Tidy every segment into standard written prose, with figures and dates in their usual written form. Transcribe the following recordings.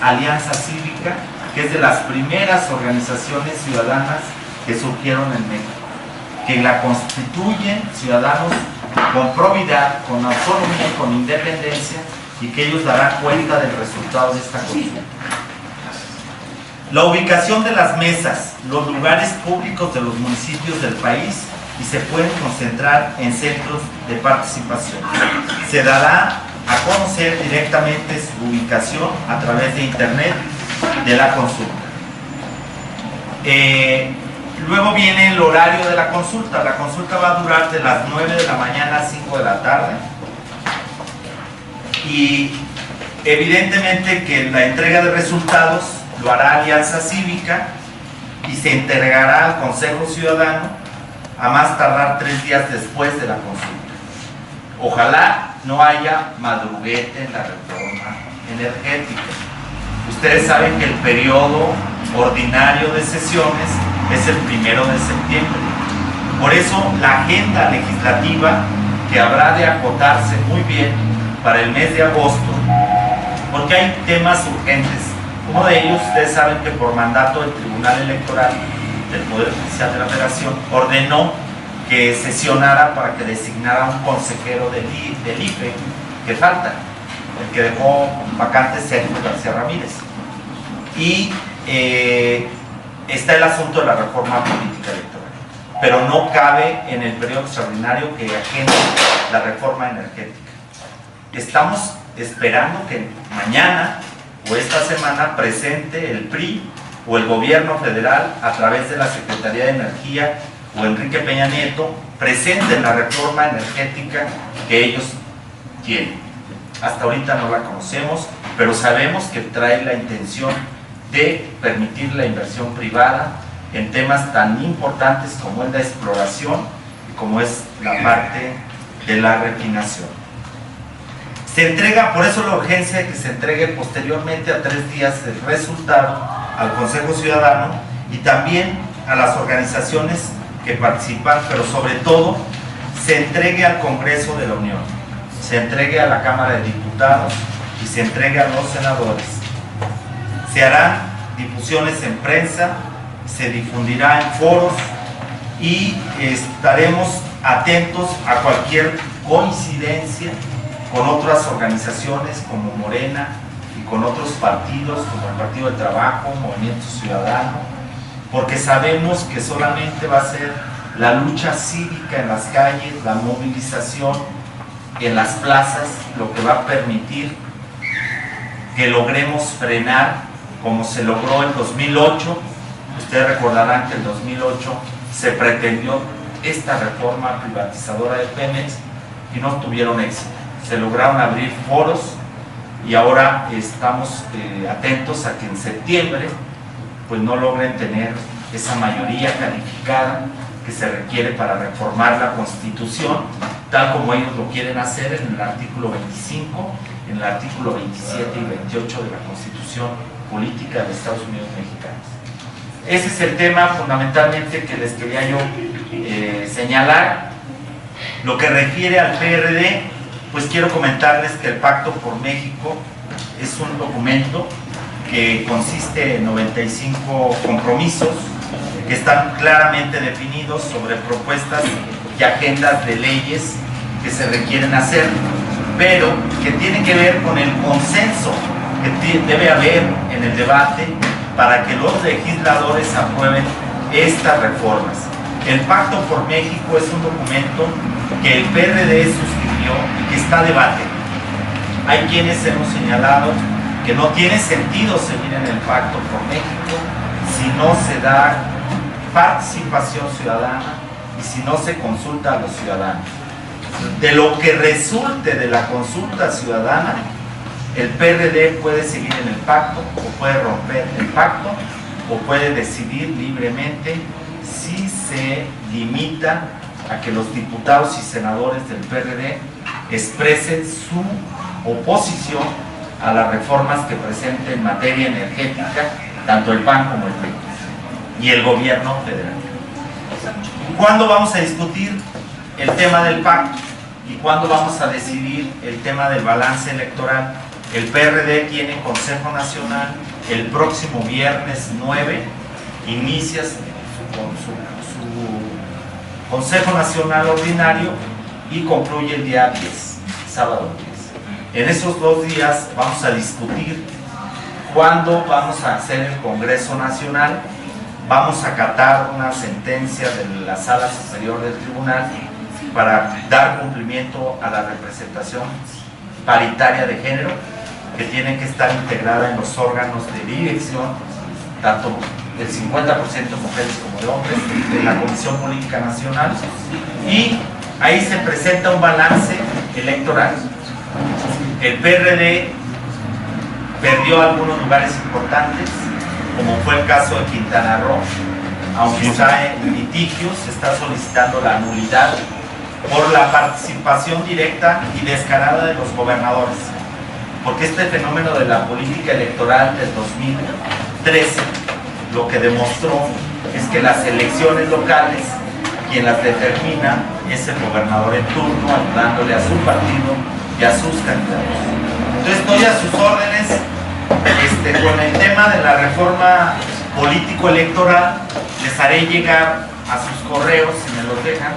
Alianza Cívica, que es de las primeras organizaciones ciudadanas que surgieron en México, que la constituyen ciudadanos con probidad, con autonomía y con independencia, y que ellos darán cuenta del resultado de esta consulta. La ubicación de las mesas, los lugares públicos de los municipios del país, y se pueden concentrar en centros de participación. Se dará a conocer directamente su ubicación a través de internet de la consulta. Luego viene el horario de la consulta. La consulta va a durar de las 9 de la mañana a 5 de la tarde. Y evidentemente que la entrega de resultados lo hará Alianza Cívica y se entregará al Consejo Ciudadano a más tardar 3 días después de la consulta. Ojalá no haya madruguete en la reforma energética. Ustedes saben que el periodo ordinario de sesiones es el 1 de septiembre. Por eso la agenda legislativa, que habrá de acotarse muy bien para el mes de agosto, porque hay temas urgentes. Uno de ellos, ustedes saben que por mandato del Tribunal Electoral del Poder Judicial de la Federación ordenó que sesionara para que designara un consejero del IFE que falta, el que dejó vacante Sergio García Ramírez. Y está el asunto de la reforma política electoral, pero no cabe en el periodo extraordinario que agende la reforma energética. Estamos esperando que mañana o esta semana presente el PRI o el gobierno federal a través de la Secretaría de Energía o Enrique Peña Nieto presenten la reforma energética que ellos tienen. Hasta ahorita no la conocemos, pero sabemos que trae la intención de permitir la inversión privada en temas tan importantes como es la exploración y como es la parte de la refinación. Se entrega, por eso la urgencia de que se entregue posteriormente a 3 días el resultado al Consejo Ciudadano y también a las organizaciones que participan, pero sobre todo se entregue al Congreso de la Unión, se entregue a la Cámara de Diputados y se entregue a los senadores. Se harán difusiones en prensa, se difundirá en foros y estaremos atentos a cualquier coincidencia con otras organizaciones como Morena y con otros partidos como el Partido del Trabajo, Movimiento Ciudadano, porque sabemos que solamente va a ser la lucha cívica en las calles, la movilización en las plazas, lo que va a permitir que logremos frenar, como se logró en 2008. Ustedes recordarán que en 2008 se pretendió esta reforma privatizadora de Pemex y no tuvieron éxito. Se lograron abrir foros y ahora estamos atentos a que en septiembre pues no logren tener esa mayoría calificada que se requiere para reformar la Constitución, tal como ellos lo quieren hacer en el artículo 25, en el artículo 27 y 28 de la Constitución Política de Estados Unidos Mexicanos. Ese es el tema fundamentalmente que les quería yo señalar. Lo que refiere al PRD, pues quiero comentarles que el Pacto por México es un documento que consiste en 95 compromisos que están claramente definidos sobre propuestas y agendas de leyes que se requieren hacer, pero que tienen que ver con el consenso que debe haber en el debate para que los legisladores aprueben estas reformas. El Pacto por México es un documento que el PRD suscribió y que está a debate. Hay quienes hemos señalado que no tiene sentido seguir en el Pacto por México si no se da participación ciudadana y si no se consulta a los ciudadanos. De lo que resulte de la consulta ciudadana, el PRD puede seguir en el pacto o puede romper el pacto o puede decidir libremente si se limita a que los diputados y senadores del PRD expresen su oposición a las reformas que presente en materia energética tanto el PAN como el PRI y el gobierno federal. ¿Cuándo vamos a discutir el tema del pacto? ¿Y cuándo vamos a decidir el tema del balance electoral El PRD tiene Consejo Nacional el próximo viernes 9, inicia su Consejo Nacional Ordinario y concluye el día 10, sábado 10. En esos 2 días vamos a discutir cuándo vamos a hacer el Congreso Nacional, vamos a acatar una sentencia de la Sala Superior del Tribunal para dar cumplimiento a la representación paritaria de género, que tiene que estar integrada en los órganos de dirección, tanto el 50% de mujeres como de hombres, de la Comisión Política Nacional, y ahí se presenta un balance electoral. El PRD perdió algunos lugares importantes, como fue el caso de Quintana Roo, aunque está en litigios, se está solicitando la nulidad por la participación directa y descarada de los gobernadores, porque este fenómeno de la política electoral del 2013 lo que demostró es que las elecciones locales, quien las determina es el gobernador en turno, ayudándole a su partido y a sus candidatos. Entonces estoy a sus órdenes con el tema de la reforma político-electoral. Les haré llegar a sus correos, si me los dejan,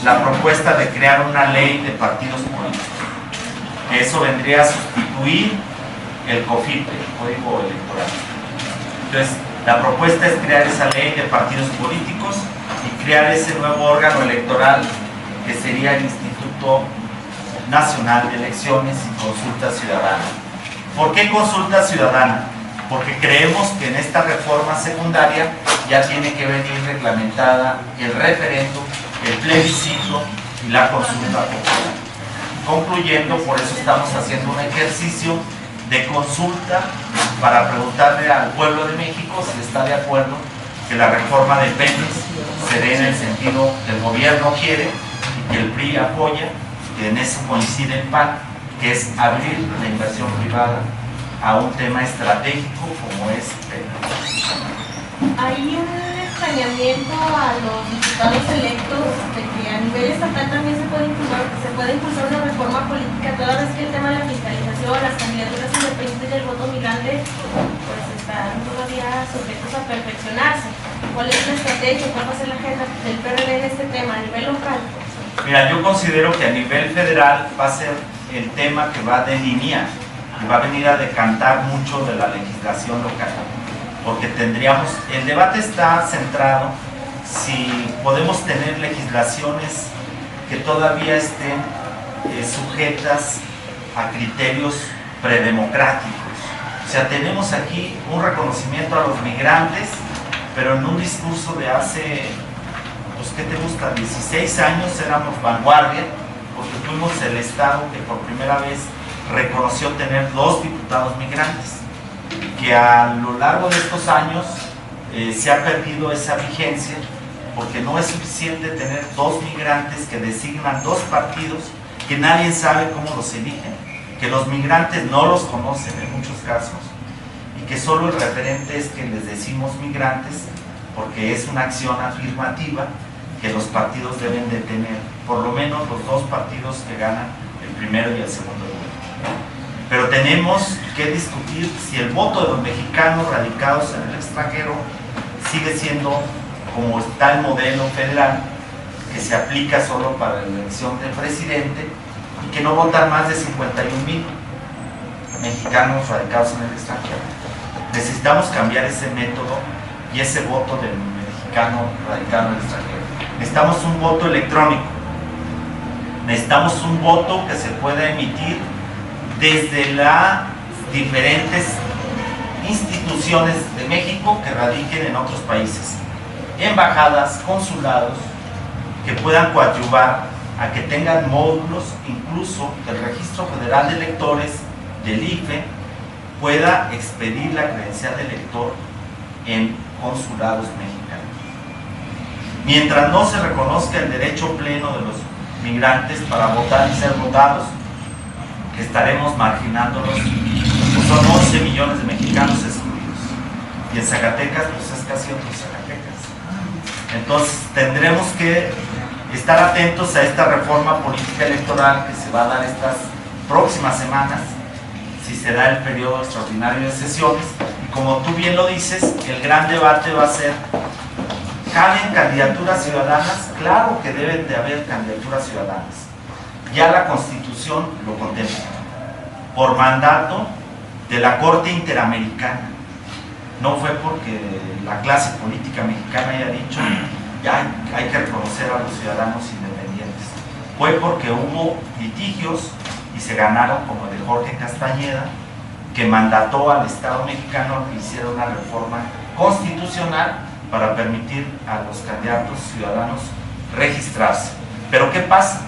la propuesta de crear una ley de partidos políticos. Eso vendría a sustituir el COFIPE, el Código Electoral. Entonces, la propuesta es crear esa ley de partidos políticos y crear ese nuevo órgano electoral que sería el Instituto Nacional de Elecciones y Consulta Ciudadana. ¿Por qué consulta ciudadana? Porque creemos que en esta reforma secundaria ya tiene que venir reglamentada el referéndum, el plebiscito y la consulta popular. Concluyendo, por eso estamos haciendo un ejercicio de consulta para preguntarle al pueblo de México si está de acuerdo que la reforma de Pemex se dé en el sentido que el gobierno quiere y que el PRI apoya, que en eso coincide el PAN, que es abrir la inversión privada a un tema estratégico como es Pemex. Hay un extrañamiento a los diputados electos de que a nivel estatal también se puede impulsar una reforma política, toda vez que el tema de la fiscalización, las candidaturas independientes y el voto migrante pues están todavía sujetos a perfeccionarse. ¿Cuál es la estrategia? ¿Cuál va a ser la agenda del PRD en este tema a nivel local? Mira, yo considero que a nivel federal va a ser el tema que va a delinear y va a venir a decantar mucho de la legislación local, porque tendríamos, el debate está centrado si podemos tener legislaciones que todavía estén sujetas a criterios predemocráticos. O sea, tenemos aquí un reconocimiento a los migrantes, pero en un discurso de hace, pues, ¿qué te gusta? 16 años éramos vanguardia, porque fuimos el estado que por primera vez reconoció tener 2 diputados migrantes, que a lo largo de estos años se ha perdido esa vigencia, porque no es suficiente tener 2 migrantes que designan 2 partidos que nadie sabe cómo los eligen, que los migrantes no los conocen en muchos casos y que solo el referente es que les decimos migrantes porque es una acción afirmativa que los partidos deben de tener, por lo menos los 2 partidos que ganan el primero y el segundo lugar. Pero tenemos que discutir si el voto de los mexicanos radicados en el extranjero sigue siendo como está el modelo federal, que se aplica solo para la elección del presidente y que no votan más de 51,000 mexicanos radicados en el extranjero. Necesitamos cambiar ese método y ese voto del mexicano radicado en el extranjero. Necesitamos un voto electrónico, necesitamos un voto que se pueda emitir desde las diferentes instituciones de México que radiquen en otros países, embajadas, consulados, que puedan coadyuvar a que tengan módulos, incluso del Registro Federal de Electores, del IFE, pueda expedir la credencial de elector en consulados mexicanos. Mientras no se reconozca el derecho pleno de los migrantes para votar y ser votados, estaremos marginándolos, pues son 11 millones de mexicanos excluidos, y en Zacatecas pues es casi otro Zacatecas. Entonces tendremos que estar atentos a esta reforma política electoral que se va a dar estas próximas semanas, si se se da el periodo extraordinario de sesiones y como tú bien lo dices, el gran debate va a ser: ¿caben candidaturas ciudadanas? Claro que deben de haber candidaturas ciudadanas. Ya la Constitución lo contempla, por mandato de la Corte Interamericana. No fue porque la clase política mexicana haya dicho ya hay que reconocer a los ciudadanos independientes. Fue porque hubo litigios y se ganaron, como el de Jorge Castañeda, que mandató al Estado mexicano que hiciera una reforma constitucional para permitir a los candidatos ciudadanos registrarse. Pero ¿qué pasa?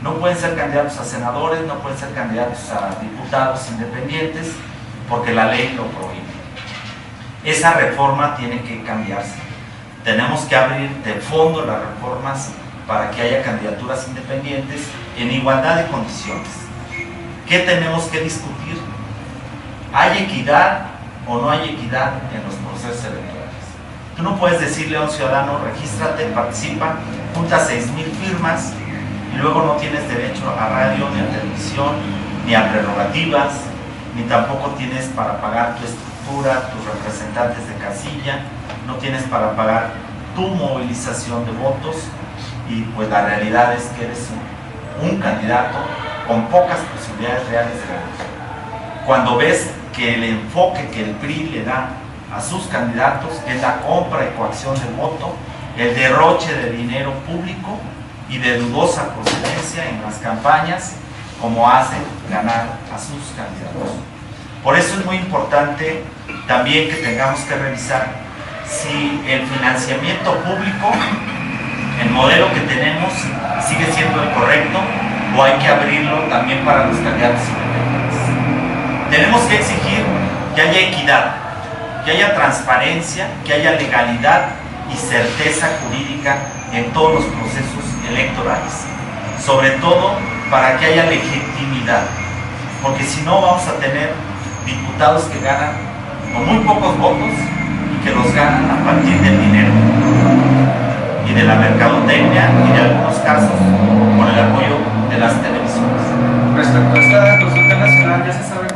No pueden ser candidatos a senadores, no pueden ser candidatos a diputados independientes, porque la ley lo prohíbe. Esa reforma tiene que cambiarse. Tenemos que abrir de fondo las reformas para que haya candidaturas independientes en igualdad de condiciones. ¿Qué tenemos que discutir? ¿Hay equidad o no hay equidad en los procesos electorales? Tú no puedes decirle a un ciudadano: regístrate, participa, junta 6,000 firmas y luego no tienes derecho a radio, ni a televisión, ni a prerrogativas, ni tampoco tienes para pagar tu estructura, tus representantes de casilla, no tienes para pagar tu movilización de votos, y pues la realidad es que eres un candidato con pocas posibilidades reales de ganar. Cuando ves que el enfoque que el PRI le da a sus candidatos es la compra y coacción de voto, el derroche de dinero público y de dudosa procedencia en las campañas, como hacen ganar a sus candidatos. Por eso es muy importante también que tengamos que revisar si el financiamiento público, el modelo que tenemos, sigue siendo el correcto o hay que abrirlo también para los candidatos independientes. Tenemos que exigir que haya equidad, que haya transparencia, que haya legalidad y certeza jurídica en todos los procesos electorales, sobre todo para que haya legitimidad, porque si no vamos a tener diputados que ganan con muy pocos votos y que los ganan a partir del dinero y de la mercadotecnia y de algunos casos con el apoyo de las televisiones. Respecto a esta consulta nacional, ya se sabe